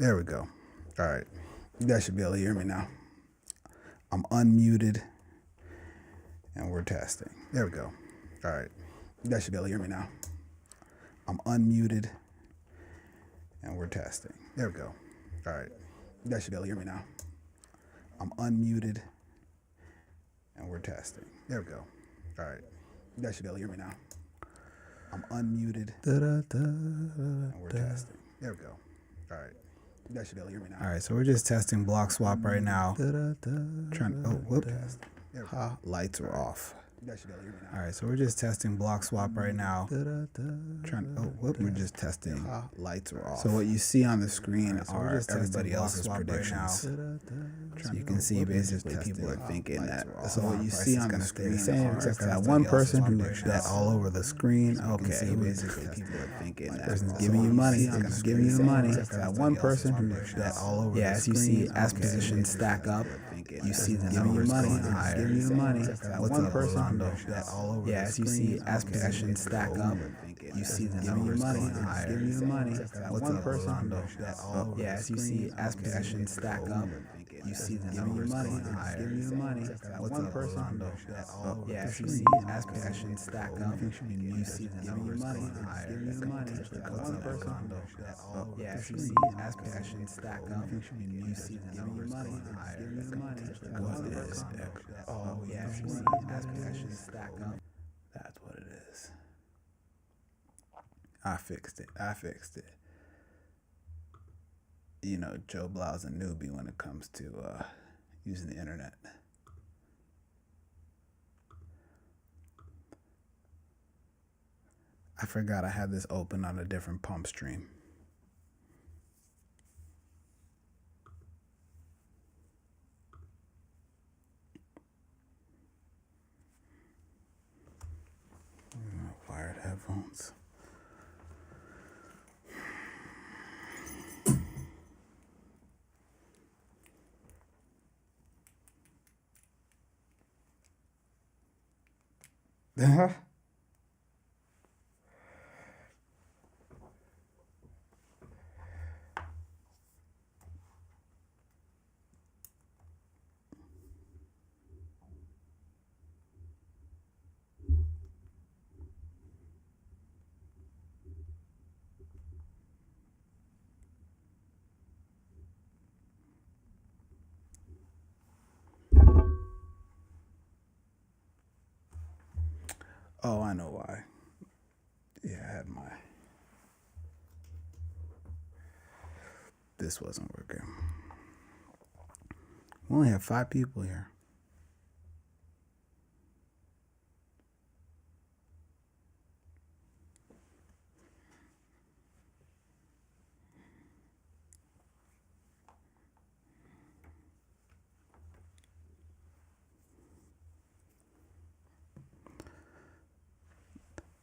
There we go. All right. You guys should be able to hear me now. I'm unmuted and we're testing. There we go. All right. You guys should be able to hear me now. I'm unmuted and we're testing. There we go. All right. You guys should be able to hear me now. I'm unmuted and we're testing. There we go. All right. You guys should be able to hear me now. I'm unmuted and we're testing. There we go. All right. You guys should be able to hear me now. All right, so we're just testing Bloxwap right now. Trying. Oh, whoop. Lights are off. All right, so we're just testing Bloxwap right now. Trying. Oh, whoop. We're just testing. Lights are off. So what you see on the screen are everybody else's predictions. So you can see basically people are thinking that. So what you see on the screen are except for that one person who bet all over the screen. Okay, basically people are thinking that person's giving you money. They're just giving you the money. Except for that one person who bet all over. Yeah, as you see, as positions stack up, you see the numbers going higher. Giving you the money. What's one person? Yeah, as you see, as positions stack up, you see the numbers going higher. Giving you the money. What's one person? Yeah, as you see, as positions stack up, you see the numbers going higher. Giving you the money. What's one person? Yeah, as you see, as positions stack up, you see the numbers going higher. Giving you the money. What's one person? Yeah, as you see, as positions stack up, you see the numbers going higher. Giving you the money. What is it? Oh, yeah, as you see, as positions stack up. That's what it is. I fixed it. You know, Joe Blau's a newbie when it comes to using the internet. I forgot I had this open on a different pump stream. Wired headphones. Oh, I know why. Yeah, I had my... This wasn't working. We only have 5 people here.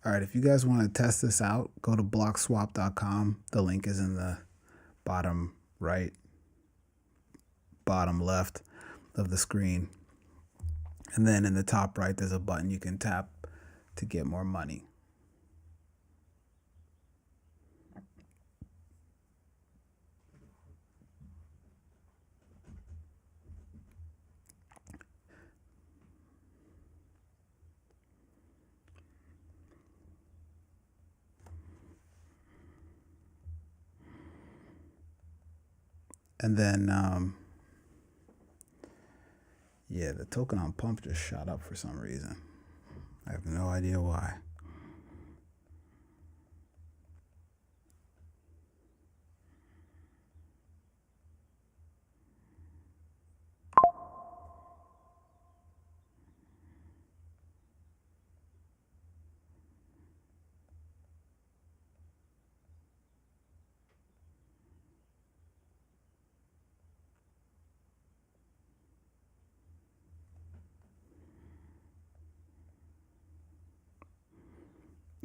All right, if you guys want to test this out, go to bloxwap.com. The link is in the bottom right, bottom left of the screen. And then in the top right, there's a button you can tap to get more money. And then, yeah, the token on pump just shot up for some reason. I have no idea why.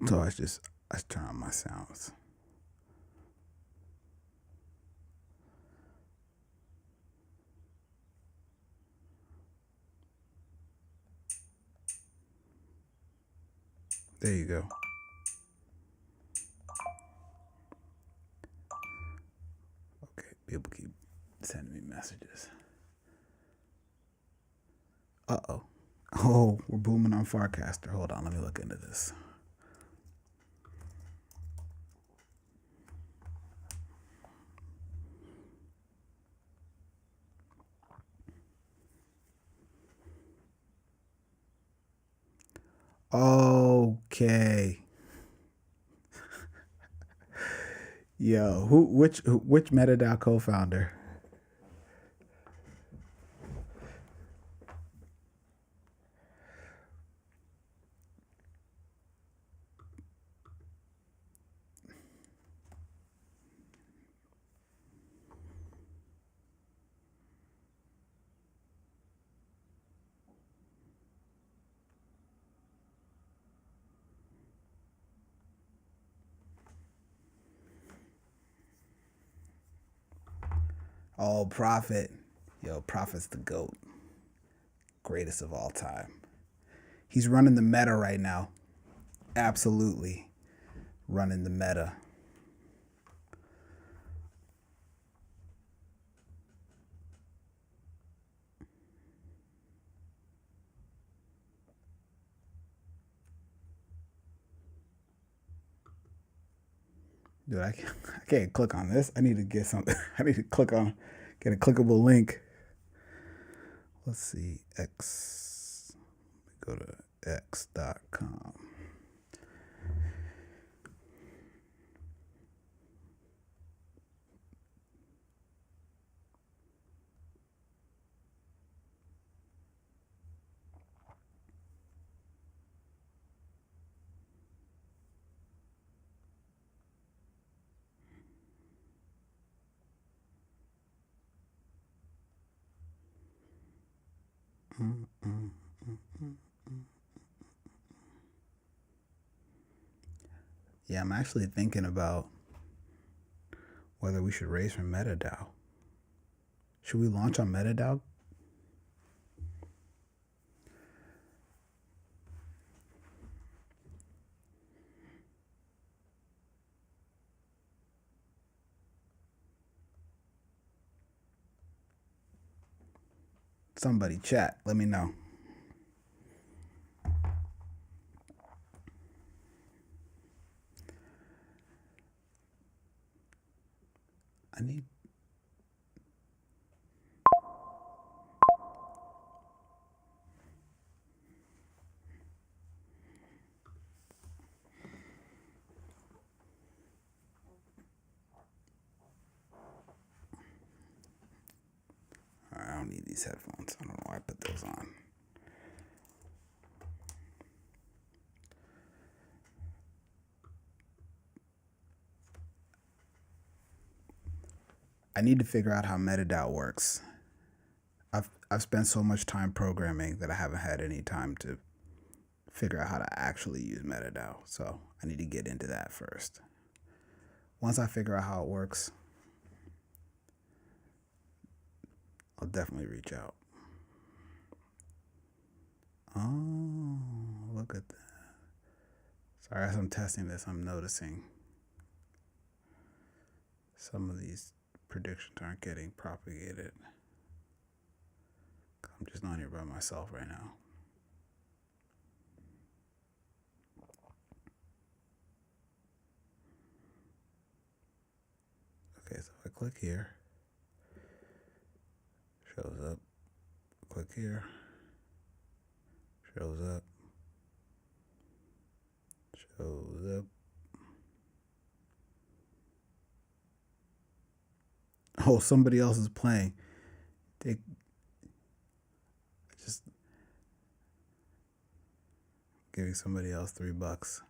So I turn on my sounds. There you go. Okay, sending me messages. Uh-oh. Oh, we're booming on Farcaster. Hold on, let me look into this. Okay. Yo, which MetaDAO co-founder? Oh, Prophet. Yo, Prophet's the GOAT. Greatest of all time. He's running the meta right now. Absolutely running the meta. Dude, I can't click on this. I need to get something. I need to get a clickable link. Let's see, X. Go to x.com. Yeah, I'm actually thinking about whether we should raise from MetaDAO. Should we launch on MetaDAO? Somebody chat, let me know. I need. I don't need these headphones. I don't know why I put those on. I need to figure out how MetaDAO works. I've spent so much time programming that I haven't had any time to figure out how to actually use MetaDAO. So I need to get into that first. Once I figure out how it works, I'll definitely reach out. Oh, look at that. Sorry, as I'm testing this, I'm noticing some of these predictions aren't getting propagated. I'm just not here by myself right now. Okay, so if I click here, shows up. Click here, shows up. Shows up. Oh, somebody else is playing. They just giving somebody else $3.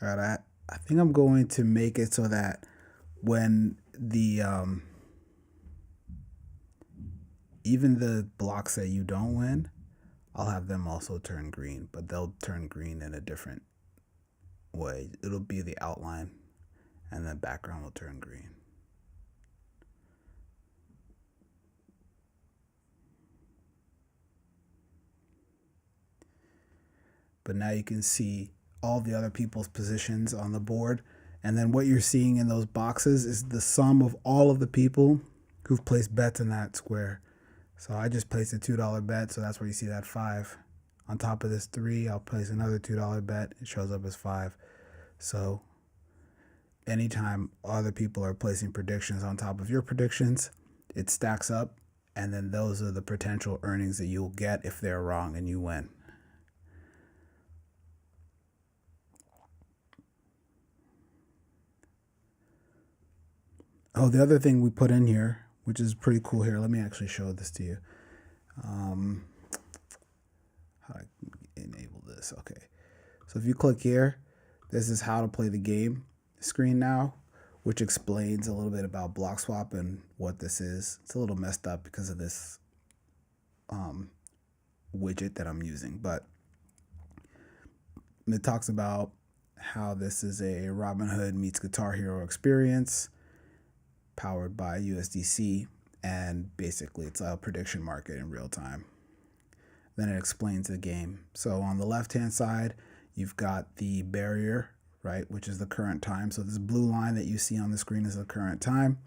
All right, I think I'm going to make it so that when the even the blocks that you don't win, I'll have them also turn green, but they'll turn green in a different way. It'll be the outline and the background will turn green. but now you can see all the other people's positions on the board. And then what you're seeing in those boxes is the sum of all of the people who've placed bets in that square. So I just placed a $2 bet, so that's where you see that 5. On top of this 3, I'll place another $2 bet. It shows up as 5. So anytime other people are placing predictions on top of your predictions, it stacks up, and then those are the potential earnings that you'll get if they're wrong and you win. Oh, the other thing we put in here, which is pretty cool here, let me actually show this to you. How do I enable this? Okay. So if you click here, this is how to play the game screen now, which explains a little bit about Bloxwap and what this is. It's a little messed up because of this widget that I'm using, but it talks about how this is a Robinhood meets Guitar Hero experience powered by USDC, and basically it's a prediction market in real time. Then it explains the game. So on the left-hand side, you've got the barrier, right, which is the current time. So this blue line that you see on the screen is the current time.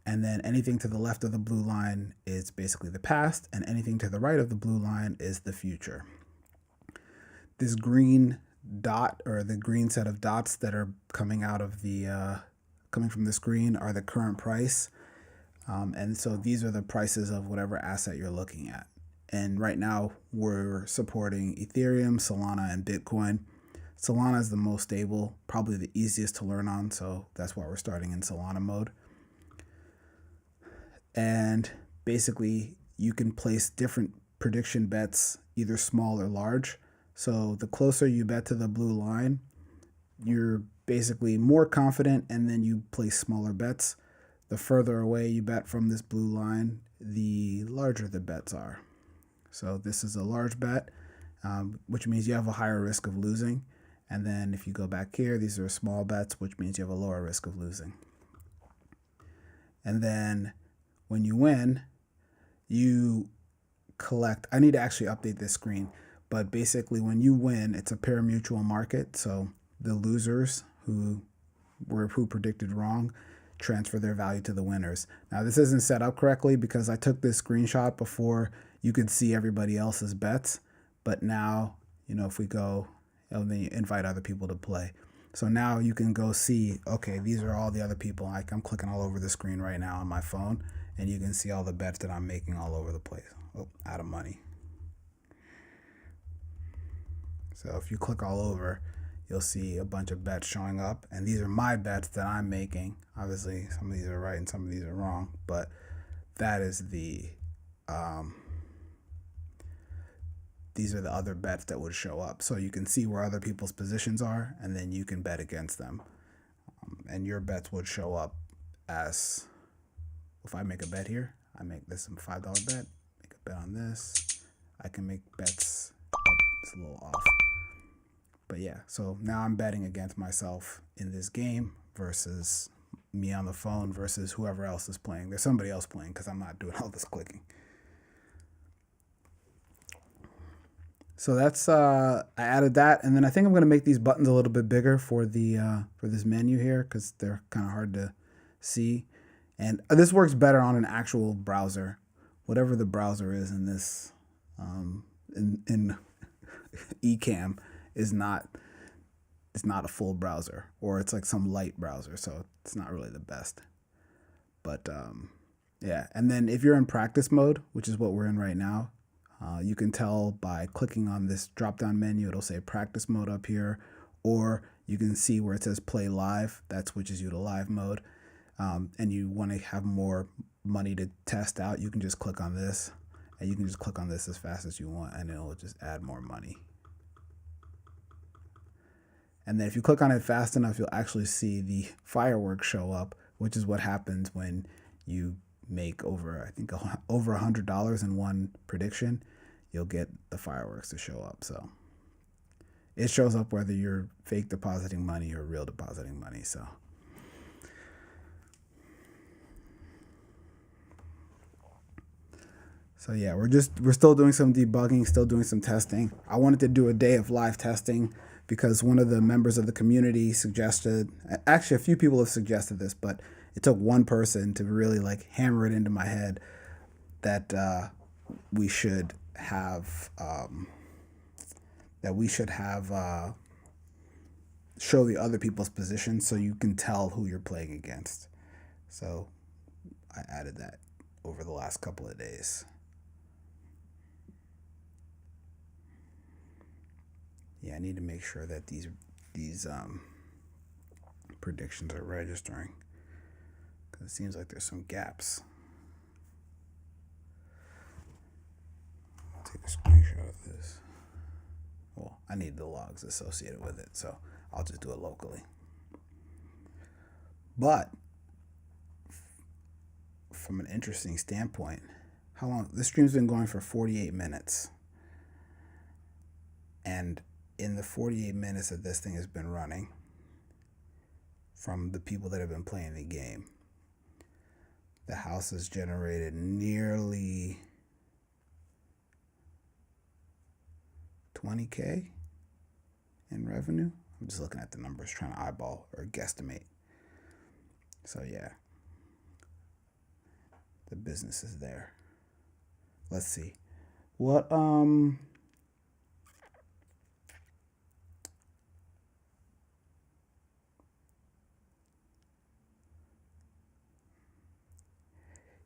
And then anything to the left of the blue line is basically the past, and anything to the right of the blue line is the future. This green dot, or the green set of dots that are coming out of the coming from the screen, are the current price. And so these are the prices of whatever asset you're looking at. And right now we're supporting Ethereum, Solana, and Bitcoin. Solana is the most stable, probably the easiest to learn on, so that's why we're starting in Solana mode. And basically you can place different prediction bets, either small or large. So the closer you bet to the blue line, you're basically more confident, and then you place smaller bets. The further away you bet from this blue line, the larger the bets are. So this is a large bet, which means you have a higher risk of losing. And then if you go back here, these are small bets, which means you have a lower risk of losing. And then when you win, you collect. I need to actually update this screen, but basically when you win, it's a pari-mutuel market. So the losers who predicted wrong transfer their value to the winners. Now this isn't set up correctly because I took this screenshot before you could see everybody else's bets, but now, if we go, and then you invite other people to play. So now you can go see, okay, these are all the other people. Like I'm clicking all over the screen right now on my phone, and you can see all the bets that I'm making all over the place. Oh, out of money. So if you click all over, you'll see a bunch of bets showing up, and these are my bets that I'm making. Obviously, some of these are right and some of these are wrong, but that is these are the other bets that would show up. So you can see where other people's positions are, and then you can bet against them. And your bets would show up as, if I make a bet here, I make this a $5 bet, make a bet on this. I can make bets, it's a little off. But yeah, so now I'm betting against myself in this game versus me on the phone versus whoever else is playing. There's somebody else playing because I'm not doing all this clicking. So that's I added that, and then I think I'm going to make these buttons a little bit bigger for the for this menu here because they're kind of hard to see. And this works better on an actual browser, whatever the browser is in this in Ecamm is not, it's not a full browser, or it's like some light browser, so it's not really the best. But yeah, and then if you're in practice mode, which is what we're in right now, you can tell by clicking on this drop down menu, it'll say practice mode up here, or you can see where it says play live, that switches you to live mode. And you want to have more money to test out, you can just click on this, and you can just click on this as fast as you want, and it'll just add more money. And then if you click on it fast enough, you'll actually see the fireworks show up, which is what happens when you make over, I think, over $100 in one prediction. You'll get the fireworks to show up. So it shows up whether you're fake depositing money or real depositing money. So yeah, we're still doing some debugging, still doing some testing. I wanted to do a day of live testing because one of the members of the community suggested, actually a few people have suggested this, but it took one person to really like hammer it into my head that we should have show the other people's positions so you can tell who you're playing against. So I added that over the last couple of days. Yeah, I need to make sure that these predictions are registering because it seems like there's some gaps. I'll take a screenshot of this. Well, I need the logs associated with it, so I'll just do it locally. But from an interesting standpoint, how long this stream's been going for 48 minutes. And in the 48 minutes that this thing has been running, from the people that have been playing the game, the house has generated nearly $20K in revenue. I'm just looking at the numbers, trying to eyeball or guesstimate. So yeah, the business is there. Let's see. What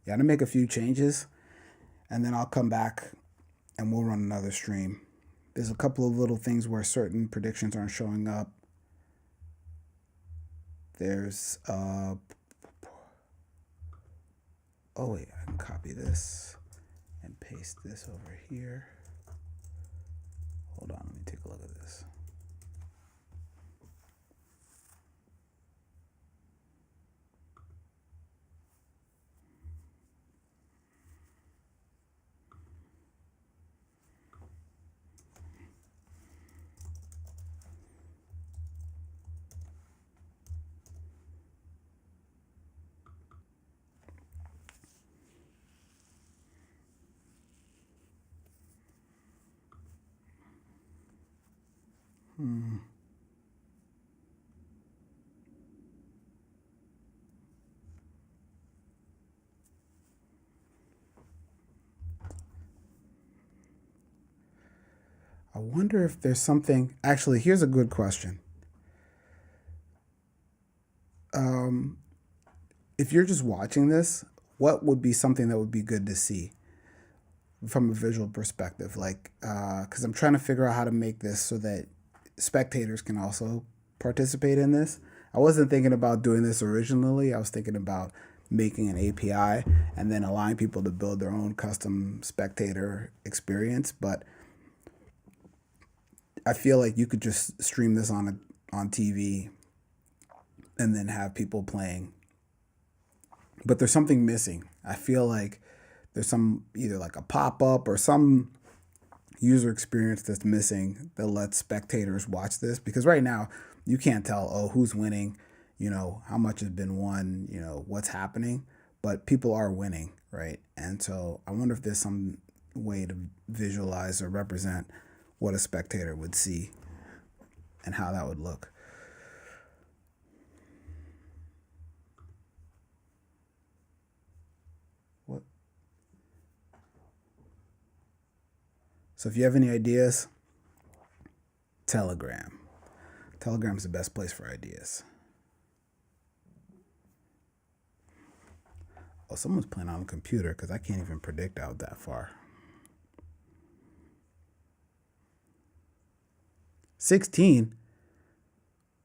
yeah, I'm gonna make a few changes and then I'll come back and we'll run another stream. There's a couple of little things where certain predictions aren't showing up. There's oh wait, I can copy this and paste this over here. Hold on, let me take a look at this. I wonder if there's something. Actually, here's a good question. If you're just watching this, what would be something that would be good to see from a visual perspective? Like, because I'm trying to figure out how to make this so that spectators can also participate in this. I wasn't thinking about doing this originally. I was thinking about making an API and then allowing people to build their own custom spectator experience. But I feel like you could just stream this on TV and then have people playing. But there's something missing. I feel like there's some either like a pop-up or some user experience that's missing that lets spectators watch this, because right now you can't tell who's winning, how much has been won, what's happening, but people are winning, right? And so I wonder if there's some way to visualize or represent what a spectator would see and how that would look. So if you have any ideas, Telegram. Telegram's the best place for ideas. Oh, someone's playing on a computer because I can't even predict out that far. 16?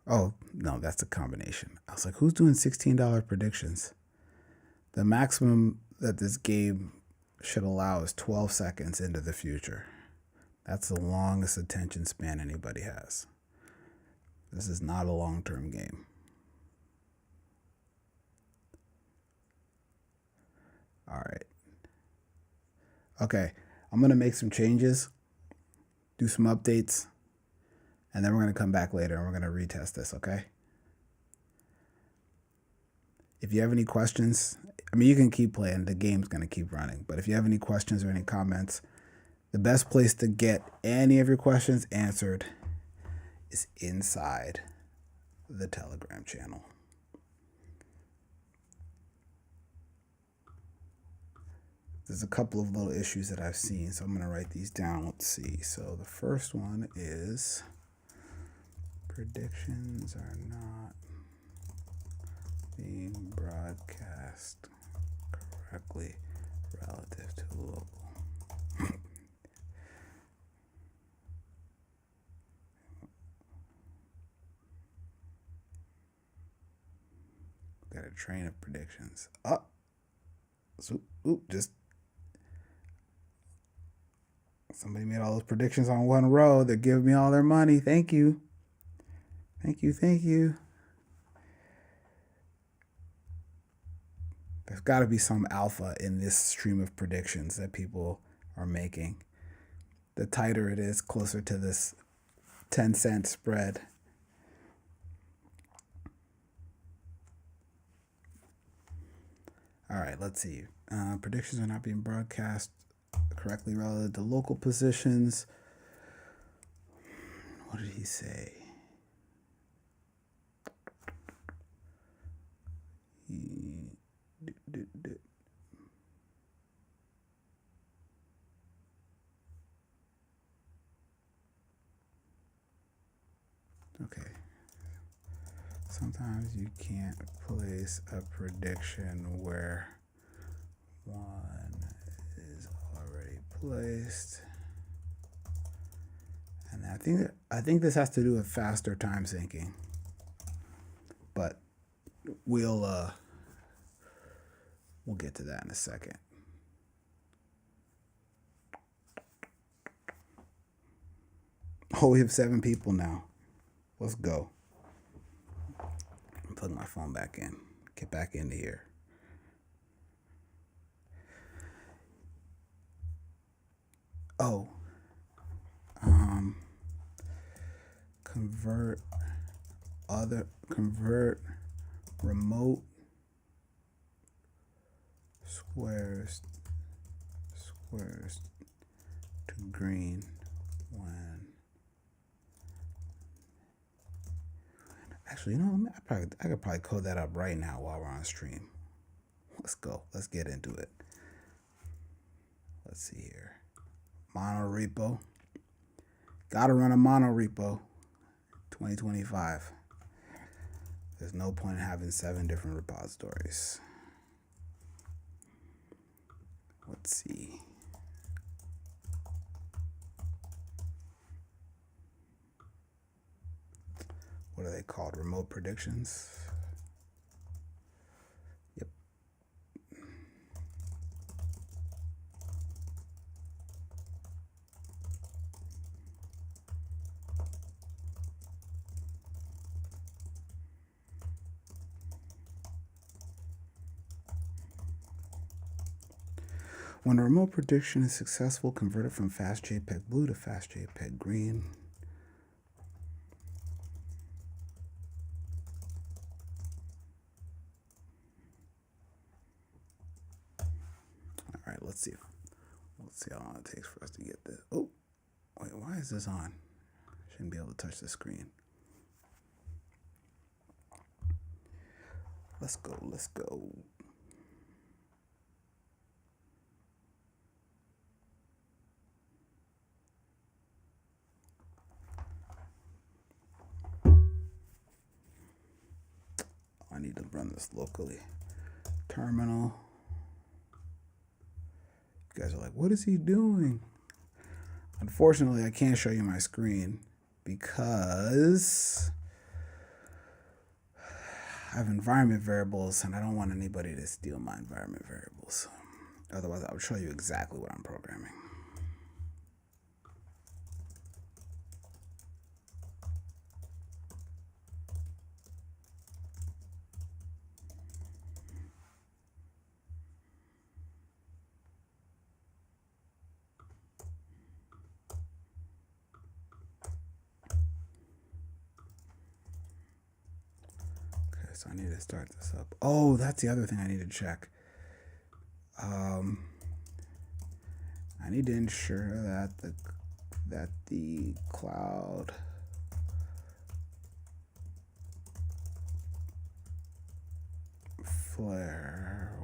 Oh, no, that's a combination. I was like, who's doing $16 predictions? The maximum that this game should allow is 12 seconds into the future. That's the longest attention span anybody has. This is not a long-term game. All right. Okay, I'm going to make some changes, do some updates, and then we're going to come back later and we're going to retest this, okay? If you have any questions, I mean, you can keep playing. The game's going to keep running. But if you have any questions or any comments, the best place to get any of your questions answered is inside the Telegram channel. There's a couple of little issues that I've seen, so I'm going to write these down. Let's see. So the first one is predictions are not being broadcast correctly relative to local. Got a train of predictions. Just somebody made all those predictions on one row. They're giving me all their money. Thank you. Thank you. There's got to be some alpha in this stream of predictions that people are making. The tighter it is, closer to this 10-cent spread. All right, let's see. Predictions are not being broadcast correctly relative to local positions. What did he say? Okay. Sometimes you can't place a prediction where one is already placed. And I think this has to do with faster time syncing. But we'll get to that in a second. Oh, we have 7 people now. Let's go. I'm plugging my phone back in. Get back into here. Oh. Convert remote squares to green when. Actually, I could probably code that up right now while we're on stream. Let's go. Let's get into it. Let's see here. Mono repo. Gotta run a mono repo. 2025. There's no point in having 7 different repositories. Let's see. What are they called? Remote predictions? Yep. When a remote prediction is successful, convert it from fast JPEG blue to fast JPEG green. All right, let's see how long it takes for us to get this. Oh, wait, why is this on? Shouldn't be able to touch the screen. Let's go. I need to run this locally. Terminal. You guys are like, what is he doing? Unfortunately, I can't show you my screen because I have environment variables and I don't want anybody to steal my environment variables. Otherwise, I would show you exactly what I'm programming. so I need to start this up. Oh, that's the other thing I need to check. I need to ensure that the Cloudflare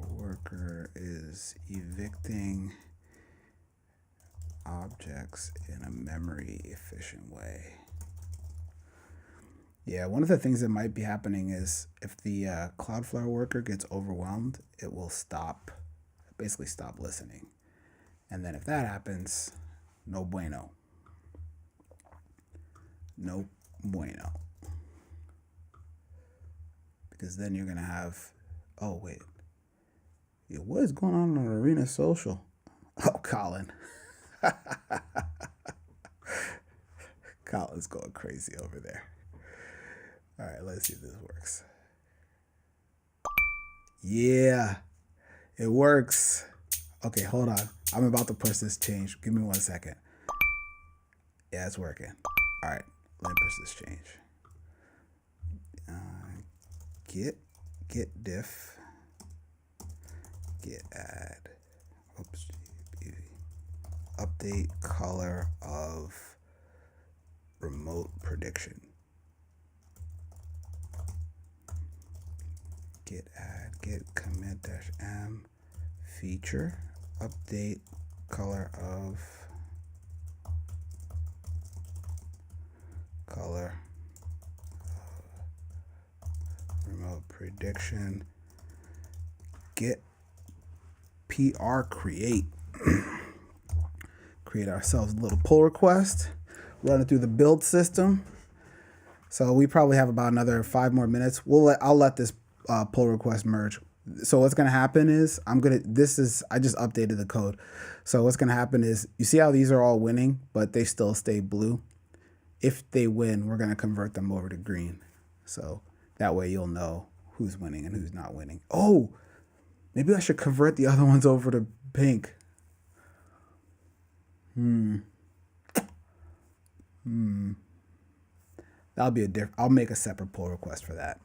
worker is evicting objects in a memory efficient way. Yeah, one of the things that might be happening is if the Cloudflare worker gets overwhelmed, it will basically stop listening. And then if that happens, no bueno. No bueno. Because then you're going to have, oh, wait. Yeah, what is going on Arena Social? Oh, Colin. Colin's going crazy over there. All right, let's see if this works. Yeah, it works. Okay, hold on. I'm about to push this change. Give me 1 second. Yeah, it's working. All right, let me push this change. Get diff, get add, oops, update color of remote prediction. Get add, get commit -m feature, update color of remote prediction, get PR create. Create ourselves a little pull request, run it through the build system. So we probably have about another 5 more minutes. I'll let this pull request merge. So what's gonna happen is I just updated the code. So what's gonna happen is you see how these are all winning, but they still stay blue. If they win, we're gonna convert them over to green. So that way you'll know who's winning and who's not winning. Oh, maybe I should convert the other ones over to pink. That'll be I'll make a separate pull request for that.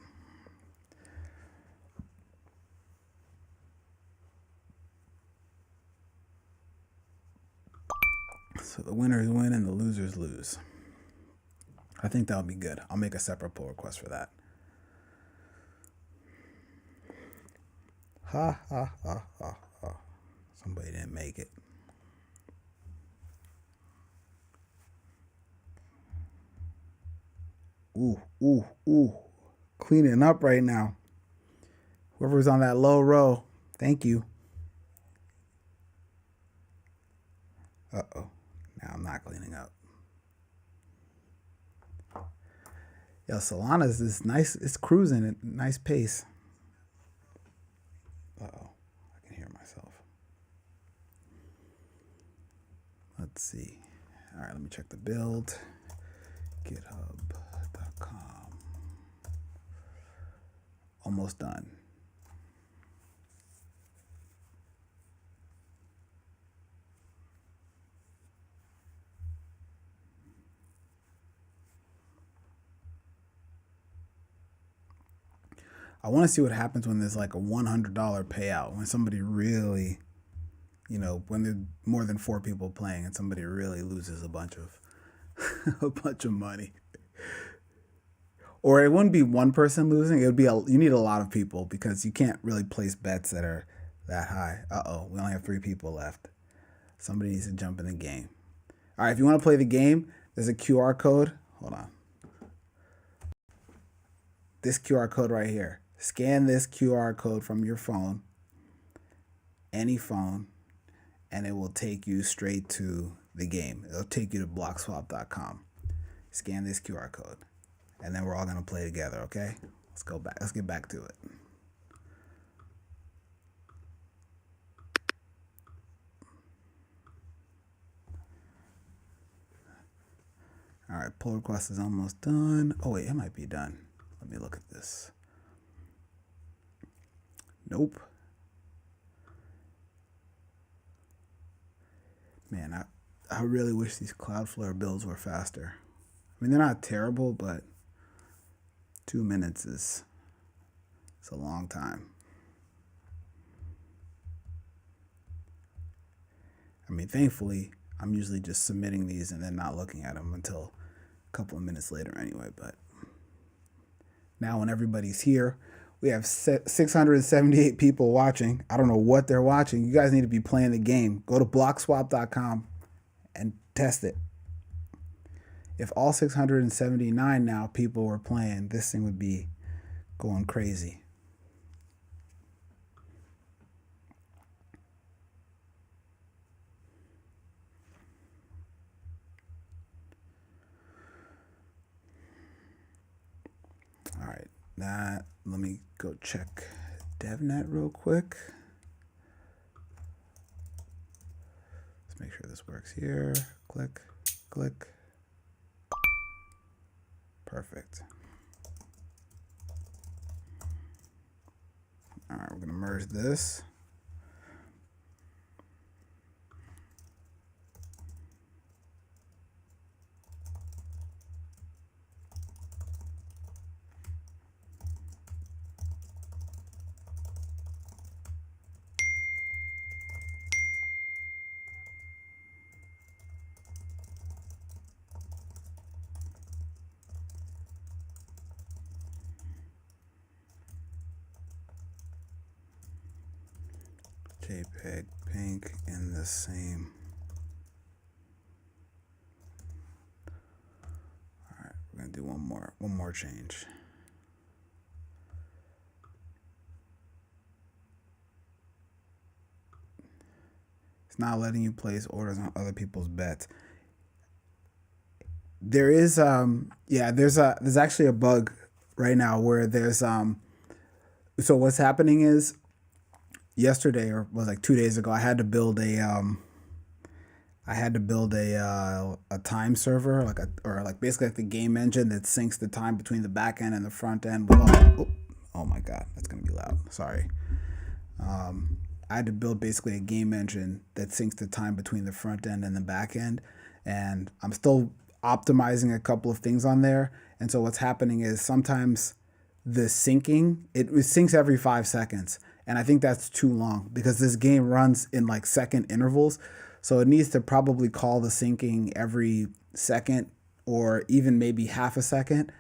So the winners win and the losers lose. I think that'll be good. I'll make a separate pull request for that. Ha ha ha ha ha. Somebody didn't make it. Ooh. Cleaning up right now. Whoever's on that low row, thank you. Uh-oh. Now I'm not cleaning up. Yo, Solana's is nice. It's cruising at nice pace. Uh-oh. I can hear myself. Let's see. All right, let me check the build. GitHub.com. Almost done. I want to see what happens when there's like a $100 payout, when somebody really, when there's more than 4 people playing and somebody really loses a bunch of money. Or it wouldn't be one person losing. It would be you need a lot of people because you can't really place bets that are that high. Uh-oh, we only have 3 people left. Somebody needs to jump in the game. All right, if you want to play the game, there's a QR code. Hold on. This QR code right here. Scan this QR code from your phone, any phone, and it will take you straight to the game. It'll take you to Bloxwap.com. Scan this QR code, and then we're all going to play together, okay? Let's go back. Let's get back to it. All right, pull request is almost done. Oh, wait, it might be done. Let me look at this. Nope. Man, I really wish these Cloudflare builds were faster. I mean, they're not terrible, but 2 minutes is It's a long time. I mean, thankfully, I'm usually just submitting these and then not looking at them until a couple of minutes later anyway. But now when everybody's here, we have 678 people watching. I don't know what they're watching. You guys need to be playing the game. Go to bloxwap.com and test it. If all 679 now people were playing, this thing would be going crazy. All right, let me go check DevNet real quick. Let's make sure this works here. Click, click. Perfect. All right, we're gonna merge this. JPEG pink in the same. All right, we're gonna do one more change. It's not letting you place orders on other people's bets. There is there's actually a bug right now where there's so what's happening is yesterday, or was like 2 days ago, I had to build a time server, like basically like the game engine that syncs the time between the back end and the front end with oh my god, that's gonna be loud. Sorry. I had to build basically a game engine that syncs the time between the front end and the back end, and I'm still optimizing a couple of things on there. And so what's happening is sometimes the syncing, it syncs every 5 seconds. And I think that's too long because this game runs in like second intervals. So it needs to probably call the syncing every second or even maybe half a second,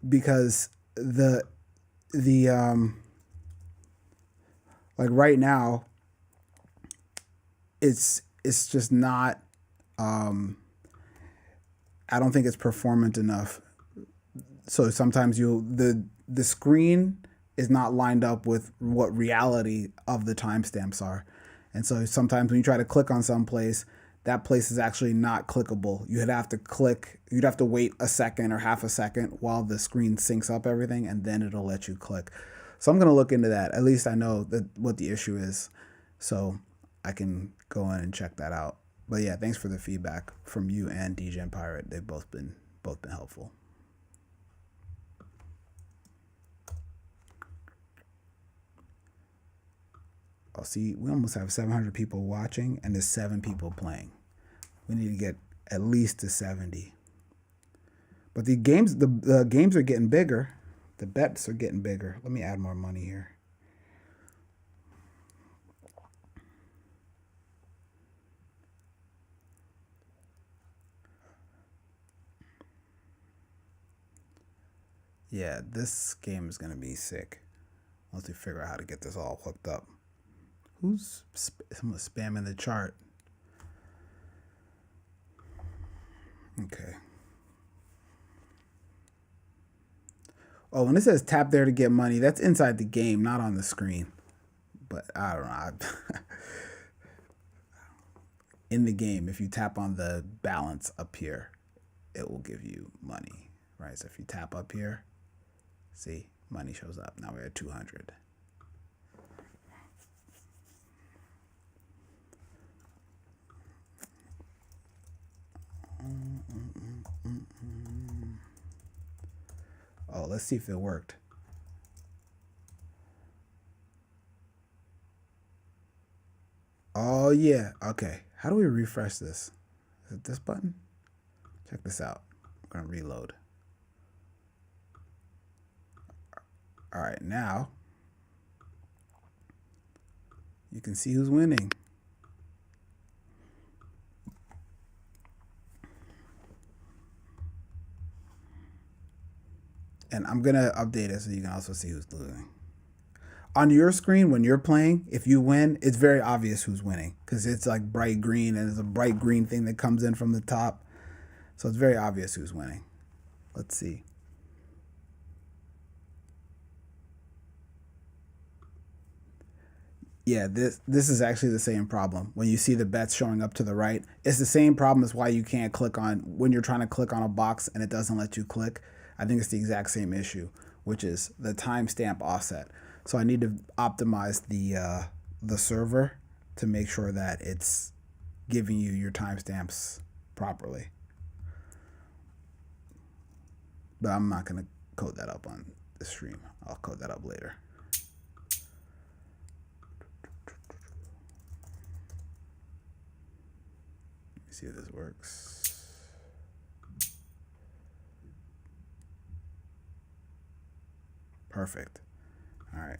because the like right now it's just not I don't think it's performant enough. So sometimes the screen is not lined up with what reality of the timestamps are. And so sometimes when you try to click on some place, that place is actually not clickable. You'd have to wait a second or half a second while the screen syncs up everything, and then it'll let you click. So I'm going to look into that. At least I know what the issue is, so I can go in and check that out. But yeah, thanks for the feedback from you and DJ Pirate. They've both been helpful. Oh, see, we almost have 700 people watching, and there's 7 people playing. We need to get at least to 70. But the games are getting bigger. The bets are getting bigger. Let me add more money here. Yeah, this game is going to be sick once we figure out how to get this all hooked up. Who's spamming the chart? Okay. Oh, when it says tap there to get money, that's inside the game, not on the screen. But I don't know. In the game, if you tap on the balance up here, it will give you money, right? So if you tap up here, see, money shows up. Now we're at 200. Oh, let's see if it worked. Oh, yeah. Okay. How do we refresh this? Is it this button? Check this out. I'm going to reload. All right, now you can see who's winning. And I'm going to update it so you can also see who's losing. On your screen, when you're playing, if you win, it's very obvious who's winning because it's like bright green and there's a bright green thing that comes in from the top. So it's very obvious who's winning. Let's see. Yeah, this is actually the same problem. When you see the bets showing up to the right, it's the same problem as why you can't click on when you're trying to click on a box and it doesn't let you click. I think it's the exact same issue, which is the timestamp offset. So I need to optimize the server to make sure that it's giving you your timestamps properly. But I'm not gonna code that up on the stream. I'll code that up later. See if this works. Perfect. All right.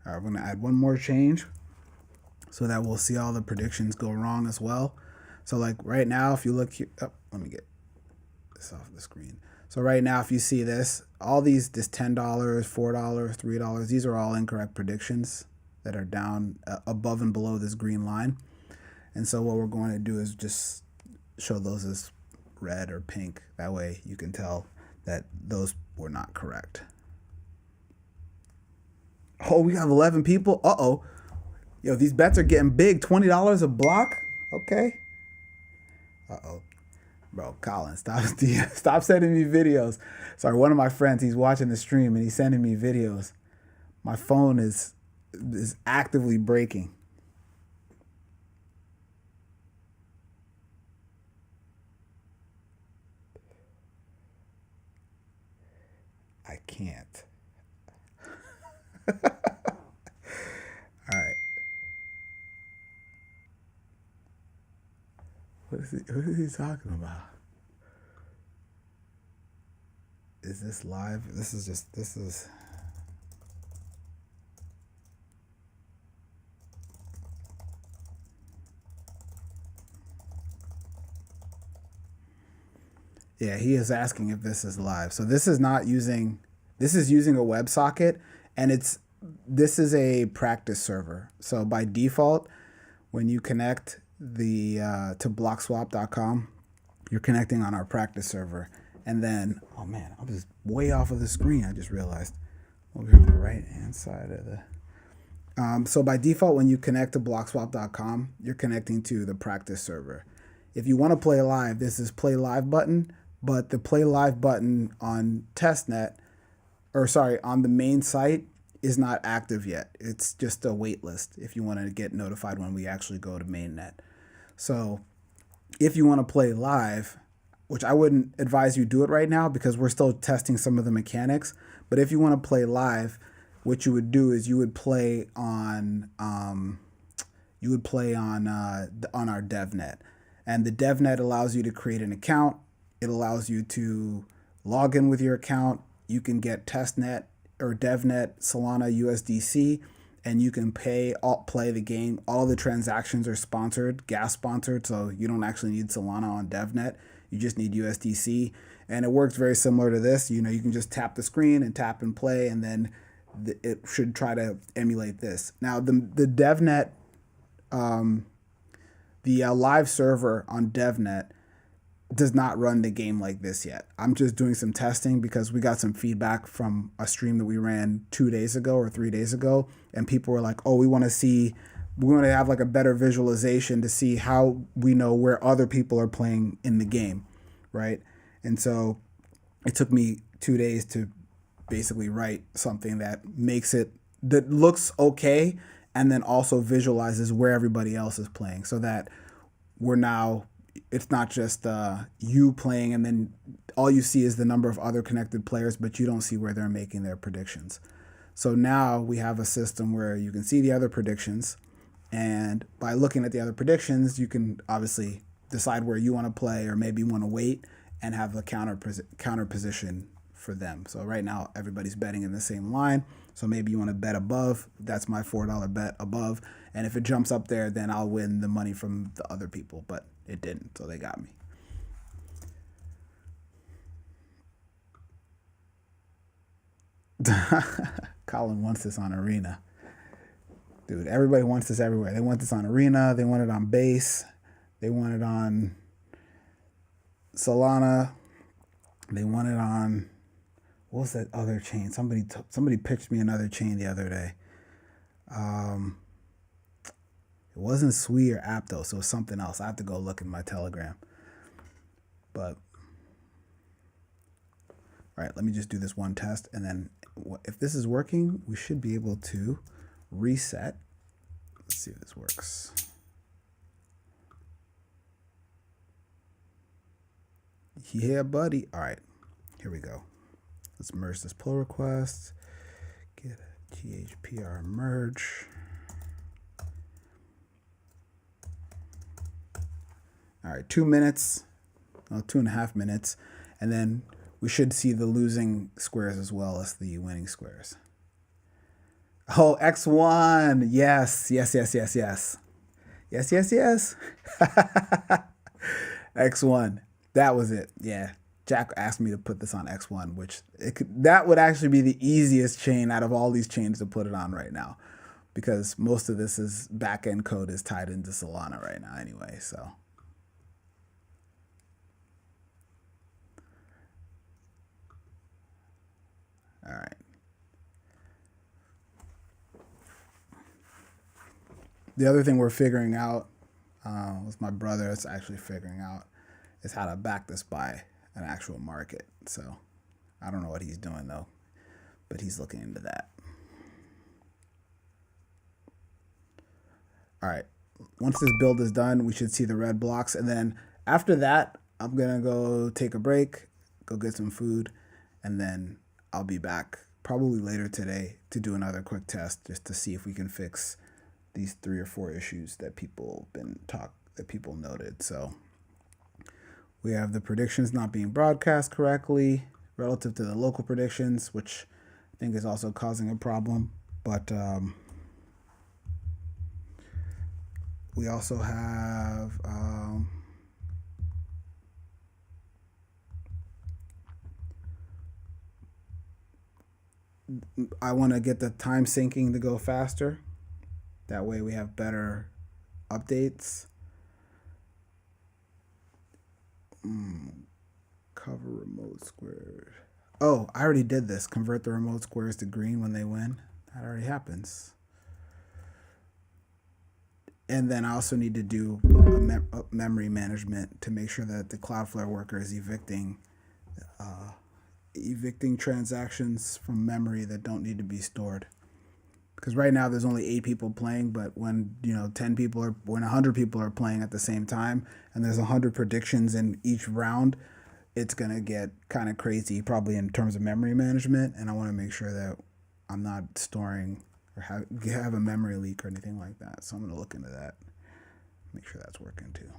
All right, we're gonna add one more change so that we'll see all the predictions go wrong as well. So like right now, if you look here, oh, let me get this off the screen. So right now, if you see this, all this $10, $4, $3, these are all incorrect predictions that are down above and below this green line. And so what we're going to do is just show those as red or pink. That way you can tell that those were not correct. Oh, we have 11 people. Uh-oh. Yo, these bets are getting big. $20 a block? Okay. Uh-oh. Bro, Colin, stop sending me videos. Sorry, one of my friends, he's watching the stream and he's sending me videos. My phone is actively breaking. I can't. All right. What is he talking about? Is this live? This is. Yeah, he is asking if this is live. So this is using a WebSocket, and this is a practice server. So by default, when you connect to Bloxwap.com, you're connecting on our practice server. And then, oh man, I was way off of the screen. I just realized over here on the right hand side of the. So by default, when you connect to Bloxwap.com, you're connecting to the practice server. If you want to play live, this is play live button, but the play live button on testnet, on the main site is not active yet. It's just a wait list if you want to get notified when we actually go to mainnet. So if you want to play live, which I wouldn't advise you do it right now because we're still testing some of the mechanics, but if you want to play live, what you would do is you would play on our DevNet. And the DevNet allows you to create an account. It allows you to log in with your account. You can get testnet or DevNet Solana USDC, and you can play the game. All the transactions are sponsored, gas sponsored, so you don't actually need Solana on DevNet. You just need USDC, and it works very similar to this. You can just tap the screen and tap and play, and then it should try to emulate this. Now the DevNet, the live server on DevNet does not run the game like this yet. I'm just doing some testing because we got some feedback from a stream that we ran 2 days ago or 3 days ago, and people were like, "Oh, we want to have like a better visualization to see how we know where other people are playing in the game," right? And so it took me 2 days to basically write something that looks okay and then also visualizes where everybody else is playing, so that it's not just you playing and then all you see is the number of other connected players, but you don't see where they're making their predictions. So now we have a system where you can see the other predictions, and by looking at the other predictions, you can obviously decide where you want to play, or maybe you want to wait and have a counter position for them. So right now everybody's betting in the same line. So maybe you want to bet above. That's my $4 bet above. And if it jumps up there, then I'll win the money from the other people. But it didn't, so they got me. Colin wants this on Arena. Dude, everybody wants this everywhere. They want this on Arena. They want it on base. They want it on Solana. They want it on, what was that other chain? Somebody pitched me another chain the other day. It wasn't Sui or Aptos, so it was something else. I have to go look in my Telegram. But, all right, let me just do this one test, and then if this is working, we should be able to reset. Let's see if this works. Yeah, buddy. All right, here we go. Let's merge this pull request. Get a GHPR merge. All right, 2 minutes, well, 2.5 minutes, and then we should see the losing squares as well as the winning squares. Oh, X1. Yes. Yes. X1. That was it. Yeah. Jack asked me to put this on X1, which that would actually be the easiest chain out of all these chains to put it on right now, because most of this is back-end code is tied into Solana right now anyway, so. All right. The other thing we're figuring out, with my brother is actually figuring out, is how to back this by an actual market. So I don't know what he's doing though, but he's looking into that. All right. Once this build is done, we should see the red blocks. And then after that, I'm going to go take a break, go get some food, and then I'll be back probably later today to do another quick test just to see if we can fix these 3 or 4 issues that people noted. So we have the predictions not being broadcast correctly relative to the local predictions, which I think is also causing a problem. But we also have I want to get the time syncing to go faster. That way we have better updates. Cover remote squares. Oh, I already did this. Convert the remote squares to green when they win. That already happens. And then I also need to do memory management to make sure that the Cloudflare worker is evicting transactions from memory that don't need to be stored. Because right now there's only 8 people playing, but when 10 people or when 100 people are playing at the same time, and there's 100 predictions in each round, it's gonna get kind of crazy, probably in terms of memory management. And I want to make sure that I'm not storing or have a memory leak or anything like that. So I'm gonna look into that, make sure that's working too.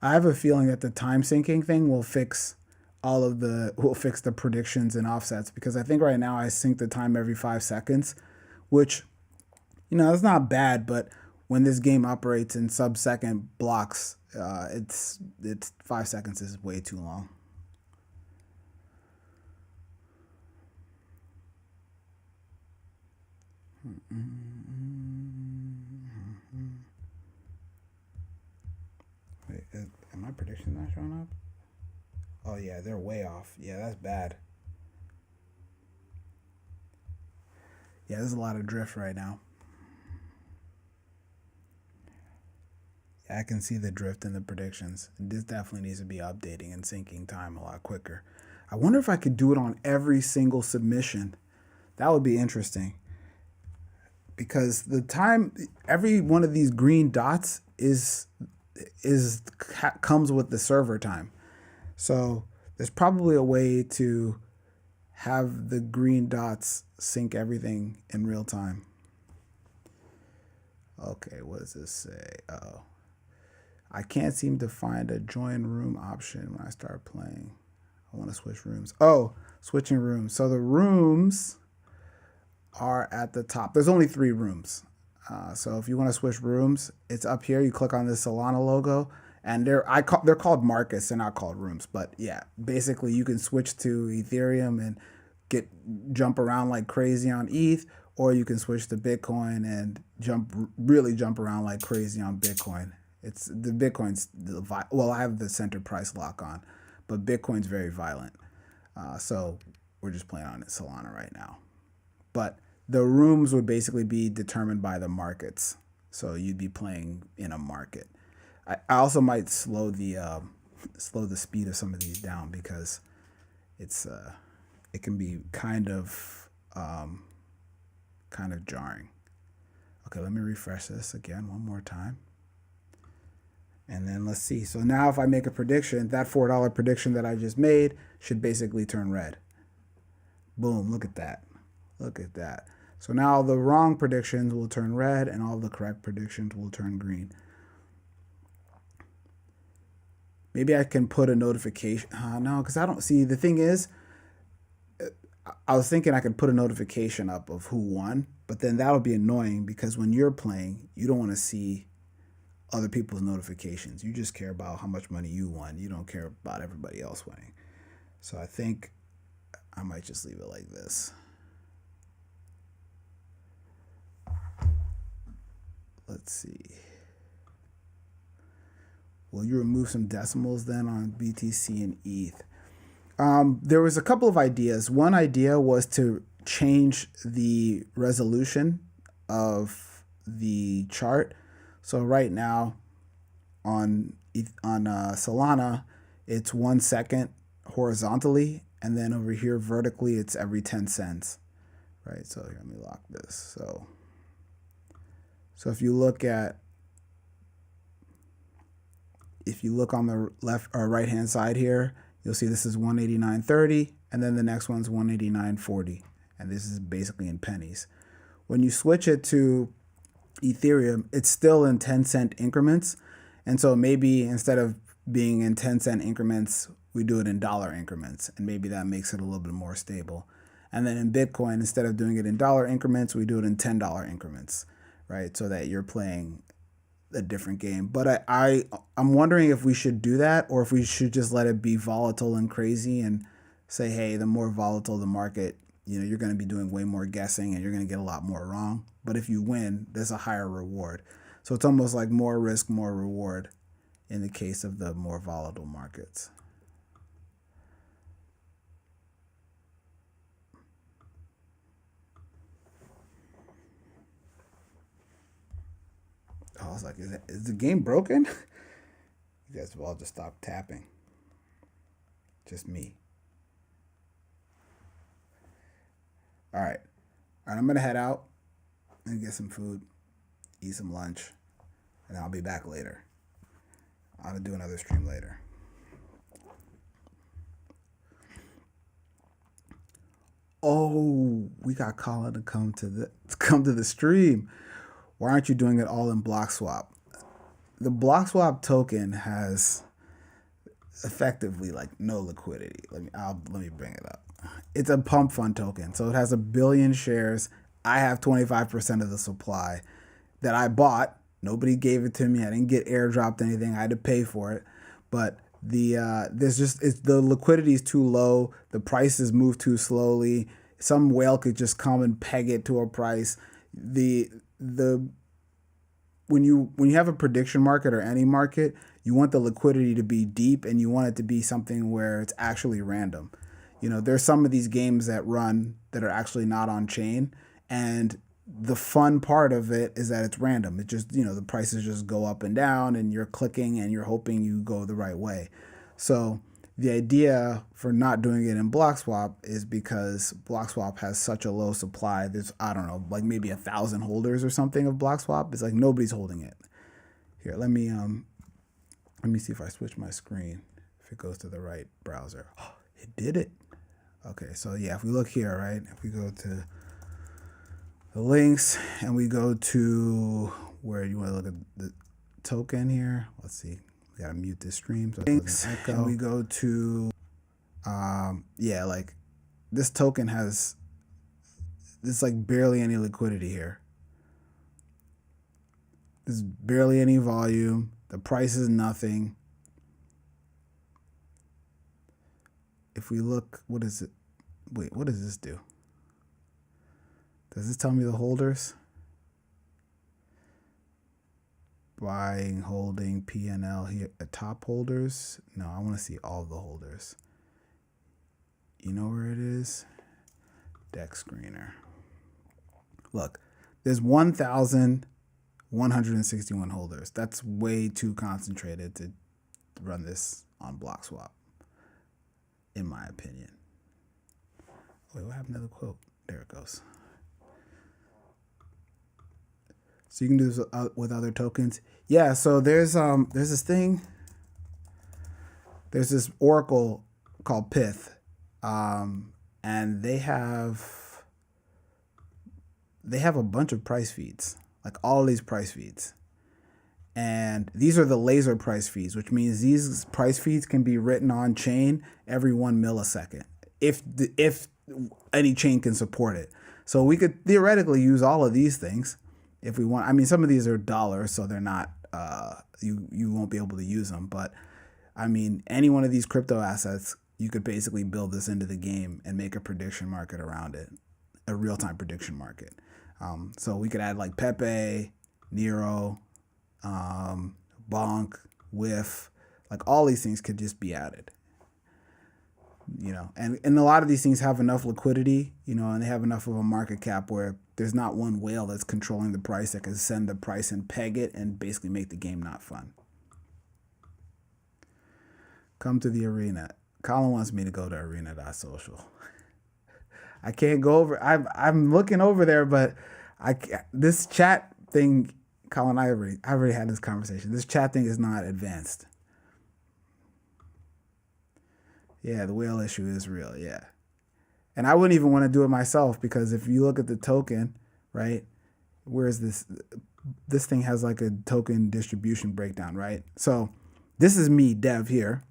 I have a feeling that the time syncing thing will fix the predictions and offsets, because I think right now I sync the time every 5 seconds, which, that's not bad, but when this game operates in sub-second blocks, it's 5 seconds is way too long. Wait, am my prediction not showing up? Oh yeah, they're way off. Yeah, that's bad. Yeah, there's a lot of drift right now. Yeah, I can see the drift in the predictions. This definitely needs to be updating and syncing time a lot quicker. I wonder if I could do it on every single submission. That would be interesting. because the time every one of these green dots is comes with the server time. So there's probably a way to have the green dots sync everything in real time. Okay, what does this say? Oh, I can't seem to find a join room option when I start playing. I want to switch rooms. Oh, switching rooms. So the rooms are at the top. There's only 3 rooms. So if you want to switch rooms, it's up here. You click on the Solana logo, and they're called markets. They're not called rooms, but yeah, basically you can switch to Ethereum and jump around like crazy on ETH, or you can switch to Bitcoin and really jump around like crazy on Bitcoin. It's the Bitcoin's well, I have the center price lock on, but Bitcoin's very violent. So we're just playing on Solana right now. But the rooms would basically be determined by the markets. So you'd be playing in a market. I also might slow the speed of some of these down because it can be kind of jarring. Okay, let me refresh this again one more time. And then let's see. So now if I make a prediction, that $4 prediction that I just made should basically turn red. Boom, look at that. Look at that. So now the wrong predictions will turn red and all the correct predictions will turn green. Maybe I can put a notification. No, because I don't see. The thing is, I was thinking I could put a notification up of who won, but then that'll be annoying because when you're playing, you don't want to see other people's notifications. You just care about how much money you won. You don't care about everybody else winning. So I think I might just leave it like this. Let's see. Will you remove some decimals then on BTC and ETH? There was a couple of ideas. One idea was to change the resolution of the chart. So right now on Solana, it's 1 second horizontally, and then over here vertically, it's every 10 cents. Right. So here, let me lock this. So if you look on the left or right hand side here, you'll see this is 189.30, and then the next one's 189.40, and this is basically in pennies. When you switch it to Ethereum, it's still in 10-cent increments, and so maybe instead of being in 10-cent increments, we do it in dollar increments, and maybe that makes it a little bit more stable. And then in Bitcoin, instead of doing it in dollar increments, we do it in $10 increments, right? So that you're playing a different game. But I'm wondering if we should do that, or if we should just let it be volatile and crazy and say, hey, the more volatile the market, you're going to be doing way more guessing and you're going to get a lot more wrong. But if you win, there's a higher reward. So it's almost like more risk, more reward in the case of the more volatile markets. I was like, is the game broken? You guys have all just stopped tapping. Just me. All right, I'm going to head out and get some food, eat some lunch, and I'll be back later. I'll do another stream later. Oh, we got Colin to come to the stream. Why aren't you doing it all in Bloxwap? The Bloxwap token has effectively like no liquidity. Let me bring it up. It's a pump fund token, so it has 1 billion shares. I have 25% of the supply that I bought. Nobody gave it to me. I didn't get airdropped anything. I had to pay for it. But the liquidity is too low. The prices move too slowly. Some whale could just come and peg it to a price. When you have a prediction market or any market, you want the liquidity to be deep and you want it to be something where it's actually random. There's some of these games that run that are actually not on chain, and the fun part of it is that it's random. It just, the prices just go up and down and you're clicking and you're hoping you go the right way. So the idea for not doing it in Bloxwap is because Bloxwap has such a low supply. There's, I don't know, like maybe 1,000 holders or something of Bloxwap. It's like nobody's holding it. Here, let me see if I switch my screen, if it goes to the right browser. Oh, it did it. Okay, so yeah, if we look here, right, if we go to the links and we go to where you want to look at the token here, let's see, we gotta mute this stream so it doesn't echo. And we go to yeah, like this token has there's like barely any liquidity here. There's barely any volume. The price is nothing. If we look, what is it? Wait, what does this do? Does this tell me the holders? Buying, holding, PNL here, top holders. No, I want to see all the holders. You know where it is? Deck screener. Look, there's 1,161 holders. That's way too concentrated to run this on Bloxwap, in my opinion. Wait, what happened to the quote? There it goes. So you can do this with other tokens. Yeah, so there's this thing. There's this oracle called Pith, and they have a bunch of price feeds, like all these price feeds. And these are the laser price feeds, which means these price feeds can be written on chain every 1 millisecond, if any chain can support it. So we could theoretically use all of these things if we want. I mean, some of these are dollars, so they're not, you won't be able to use them. But I mean, any one of these crypto assets, you could basically build this into the game and make a prediction market around it, a real-time prediction market. So we could add like Pepe, Nero, Bonk, Whiff, like all these things could just be added. You know, and a lot of these things have enough liquidity, you know, and they have enough of a market cap where there's not one whale that's controlling the price that can send the price and peg it and basically make the game not fun. Come to the arena. Colin wants me to go to arena.social. I can't go over. I'm looking over there, but this chat thing, Colin, I already had this conversation. This chat thing is not advanced. Yeah, the whale issue is real, yeah. And I wouldn't even want to do it myself, because if you look at the token, right, where's this? This thing has like a token distribution breakdown, right? So this is me, Dev, here.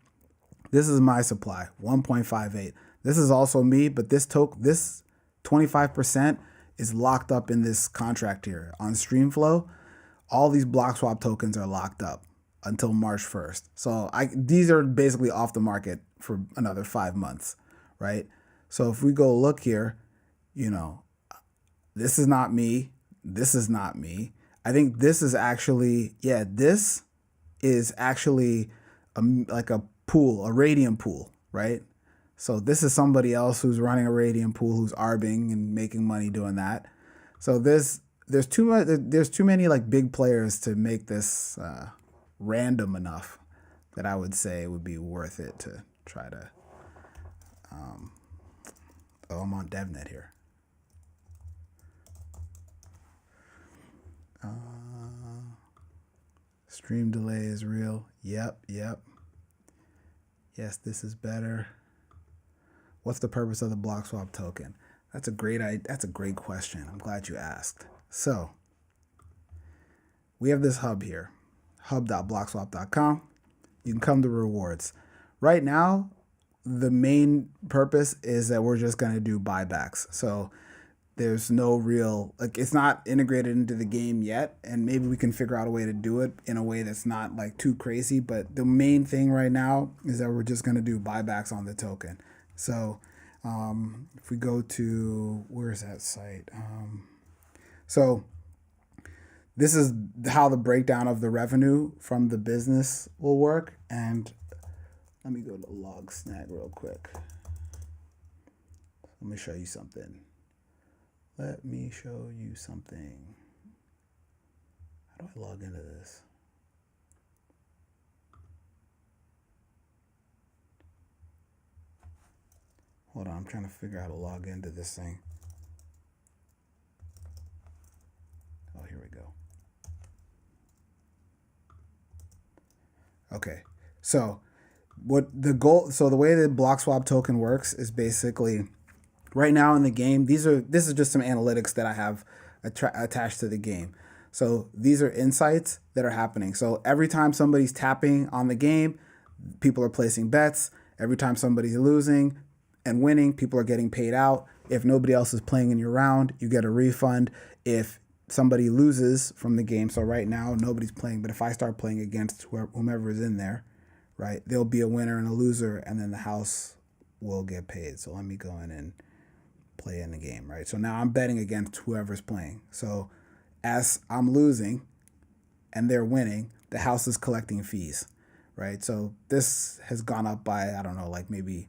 This is my supply, 1.58. This is also me, but this 25% is locked up in this contract here. On Streamflow, all these Bloxwap tokens are locked up until March 1st. So these are basically off the market for another 5 months, right? So if we go look here, you know, this is not me. This is not me. I think this is actually, yeah, this is actually like a pool, a Radium pool, right? So this is somebody else who's running a Radium pool, who's arbing and making money doing that. So there's too many like big players to make this random enough that I would say it would be worth it to try to. Oh, I'm on DevNet here. Stream delay is real. Yep. Yes, this is better. What's the purpose of the Bloxwap token? That's a great question. I'm glad you asked. So we have this hub here, hub.bloxwap.com. You can come to rewards. Right now, the main purpose is that we're just going to do buybacks. So there's no real, like, it's not integrated into the game yet, and maybe we can figure out a way to do it in a way that's not like too crazy. But the main thing right now is that we're just going to do buybacks on the token. So if we go to, where's that site? So this is how the breakdown of the revenue from the business will work. And let me go to log snag real quick. Let me show you something. How do I log into this? Hold on, I'm trying to figure out how to log into this thing. Oh, here we go. Okay, so the way the Bloxwap token works is basically right now in the game. This is just some analytics that I have attached to the game. So these are insights that are happening. So every time somebody's tapping on the game, people are placing bets. Every time somebody's losing and winning, people are getting paid out. If nobody else is playing in your round, you get a refund. If somebody loses from the game, so right now nobody's playing, but if I start playing against whomever is in there, right, there'll be a winner and a loser, and then the house will get paid. So let me go in and play in the game, right? So now I'm betting against whoever's playing. So as I'm losing and they're winning, the house is collecting fees, right? So this has gone up by, I don't know, like maybe,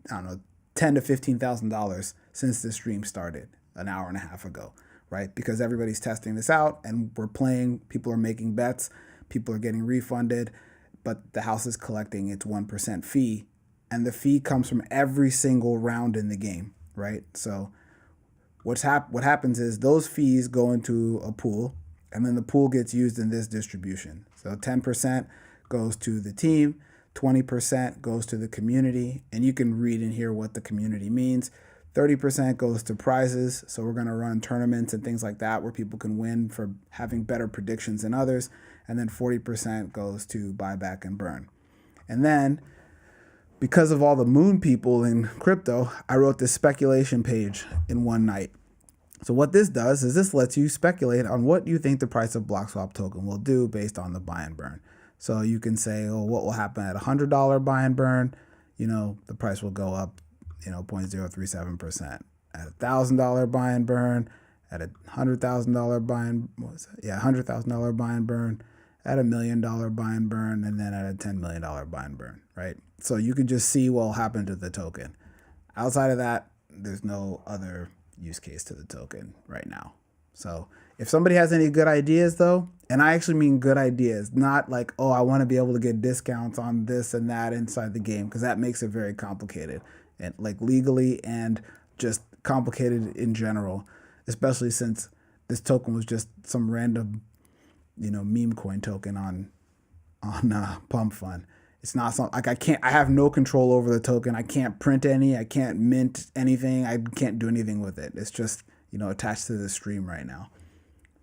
I don't know, $10,000 to $15,000 since the stream started an hour and a half ago, right? Because everybody's testing this out and we're playing, people are making bets, people are getting refunded, but the house is collecting its 1% fee, and the fee comes from every single round in the game, right? So what happens is those fees go into a pool, and then the pool gets used in this distribution. So 10% goes to the team, 20% goes to the community, and you can read in here what the community means. 30% goes to prizes, so we're going to run tournaments and things like that where people can win for having better predictions than others, and then 40% goes to buyback and burn. And then, because of all the moon people in crypto, I wrote this speculation page in one night. So what this does is this lets you speculate on what you think the price of Bloxwap token will do based on the buy and burn. So you can say, oh, what will happen at $100 buy and burn? The price will go up, 0.037%. At $1,000 buy and burn, at $100,000 buy and $100,000 buy and burn, at $1 million buy and burn, and then at a $10 million buy and burn, right? So you can just see what will happen to the token. Outside of that, there's no other use case to the token right now. So if somebody has any good ideas though, and I actually mean good ideas, not like, oh, I want to be able to get discounts on this and that inside the game, because that makes it very complicated, and like legally and just complicated in general, especially since this token was just some random, meme coin token on Pump Fund. It's not something like I have no control over the token. I can't print any, I can't mint anything. I can't do anything with it. It's just, attached to the stream right now,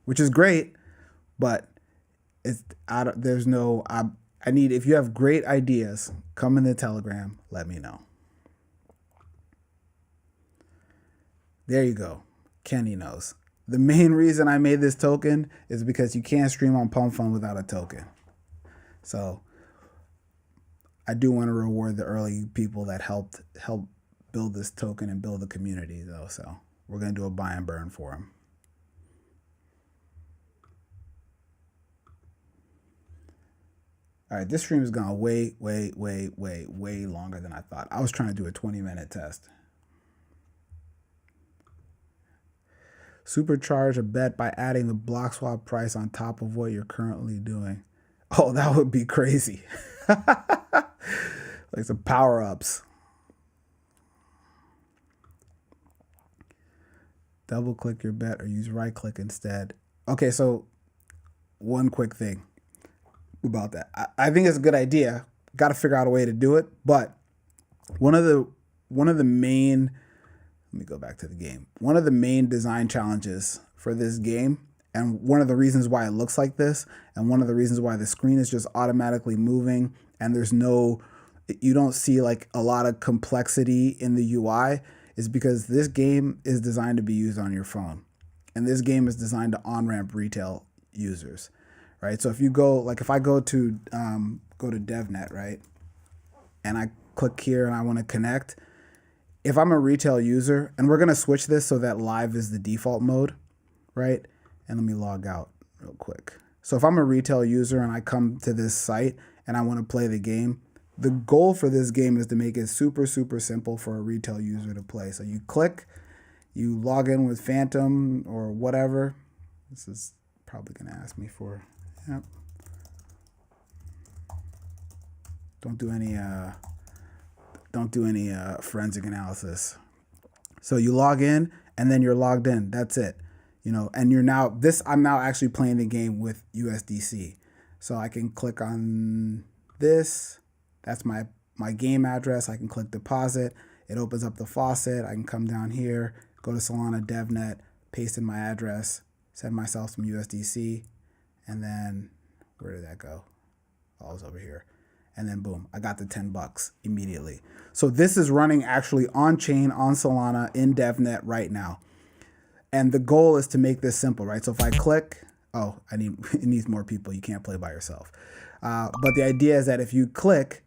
which is great, but there's no, if you have great ideas, come in the Telegram, let me know. There you go. Kenny knows. The main reason I made this token is because you can't stream on Pump Fund without a token. So I do want to reward the early people that helped build this token and build the community though. So we're going to do a buy and burn for them. All right, this stream has gone way longer than I thought. I was trying to do a 20-minute test. Supercharge a bet by adding the Bloxwap price on top of what you're currently doing. Oh, that would be crazy. Like some power-ups. Double click your bet or use right click instead. Okay, so one quick thing about that. I think it's a good idea. Got to figure out a way to do it. But one of the main, let me go back to the game. One of the main design challenges for this game, and one of the reasons why it looks like this, and one of the reasons why the screen is just automatically moving, and you don't see like a lot of complexity in the UI, is because this game is designed to be used on your phone. And this game is designed to on-ramp retail users, right? So if you go, if I go to DevNet, right? And I click here and I want to connect, if I'm a retail user, and we're going to switch this so that live is the default mode, right? And let me log out real quick. So if I'm a retail user and I come to this site and I want to play the game, the goal for this game is to make it super simple for a retail user to play. So you click, you log in with Phantom or whatever. This is probably going to ask me for, yep. Don't do any, Don't do any forensic analysis. So you log in and then you're logged in. That's it. You know, and I'm now actually playing the game with USDC. So I can click on this. That's my game address. I can click deposit. It opens up the faucet. I can come down here, go to Solana DevNet, paste in my address, send myself some USDC, and then where did that go? Oh, it was over here. And then boom, I got the $10 immediately. So this is running actually on chain on Solana in DevNet right now. And the goal is to make this simple, right? So if I click, it needs more people. You can't play by yourself. But the idea is that if you click,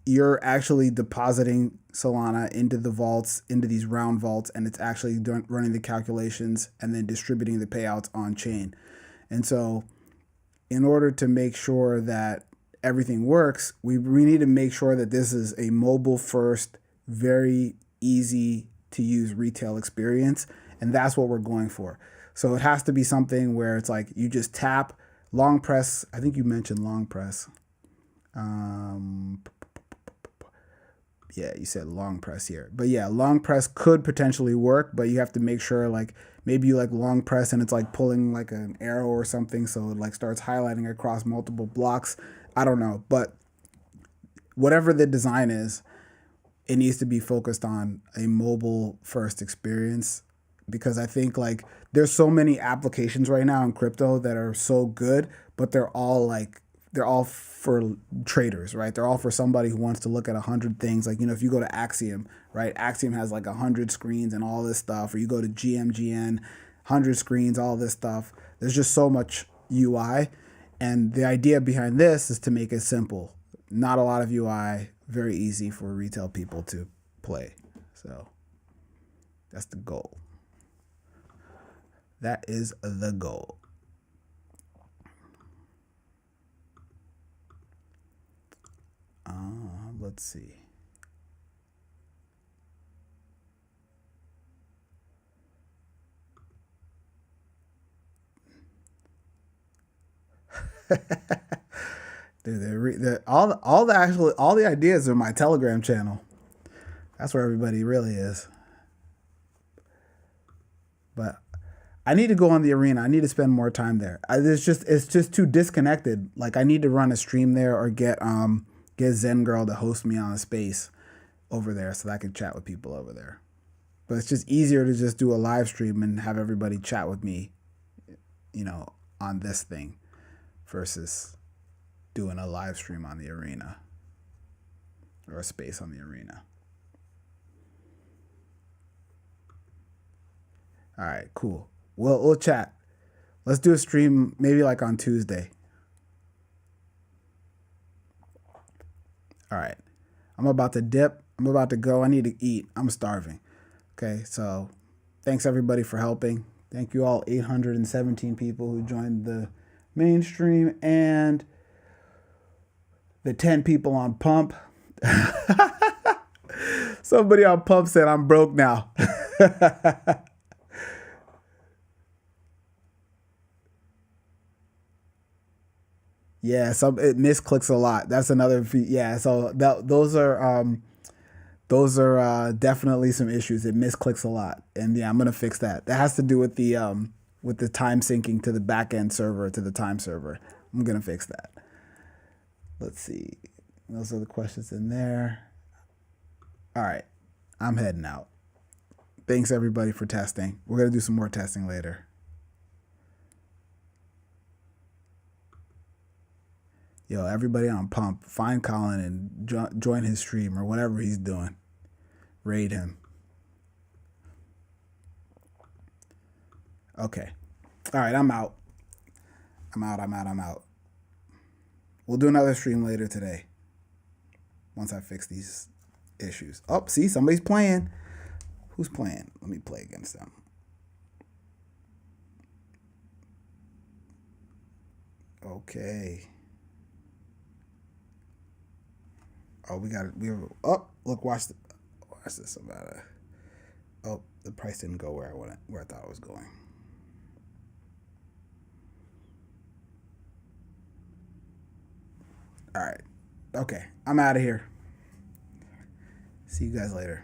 you're actually depositing Solana into the vaults, into these round vaults, and it's actually running the calculations and then distributing the payouts on chain. And so in order to make sure that everything works, we need to make sure that this is a mobile first, very easy to use retail experience. And that's what we're going for. So it has to be something where it's like you just tap, long press. I think you mentioned long press. Yeah, you said long press here. But yeah, long press could potentially work, but you have to make sure like maybe you like long press and it's like pulling like an arrow or something. So it like starts highlighting across multiple blocks. I don't know. But whatever the design is, it needs to be focused on a mobile first experience. Because I think like there's so many applications right now in crypto that are so good, but they're all for traders, right? They're all for somebody who wants to look at 100 things. Like, you know, if you go to Axiom, right? Axiom has like 100 screens and all this stuff. Or you go to GMGN, 100 screens, all this stuff. There's just so much UI. And the idea behind this is to make it simple. Not a lot of UI, very easy for retail people to play. So that's the goal. That is the goal. Let's see. Dude, all the ideas are my Telegram channel. That's where everybody really is. But I need to go on the arena. I need to spend more time there. It's just too disconnected. Like I need to run a stream there or get Zen Girl to host me on a space over there so that I can chat with people over there. But it's just easier to just do a live stream and have everybody chat with me, you know, on this thing versus doing a live stream on the arena or a space on the arena. All right, cool. We'll chat. Let's do a stream maybe like on Tuesday. All right. I'm about to dip. I'm about to go. I need to eat. I'm starving. Okay, so thanks everybody for helping. Thank you all 817 people who joined the main stream and the 10 people on Pump. Somebody on Pump said I'm broke now. Yeah, it misclicks a lot. That's another. Yeah, so those are definitely some issues. It misclicks a lot, and yeah, I'm gonna fix that. That has to do with the time syncing to the backend server to the time server. I'm gonna fix that. Let's see. Those are the questions in there. All right, I'm heading out. Thanks everybody for testing. We're gonna do some more testing later. Yo, everybody on Pump, find Colin and join his stream or whatever he's doing. Raid him. Okay. All right, I'm out. I'm out. We'll do another stream later today. Once I fix these issues. Oh, see, somebody's playing. Who's playing? Let me play against them. Okay. Oh, look, watch this. The price didn't go where I thought it was going. All right. Okay. I'm out of here. See you guys later.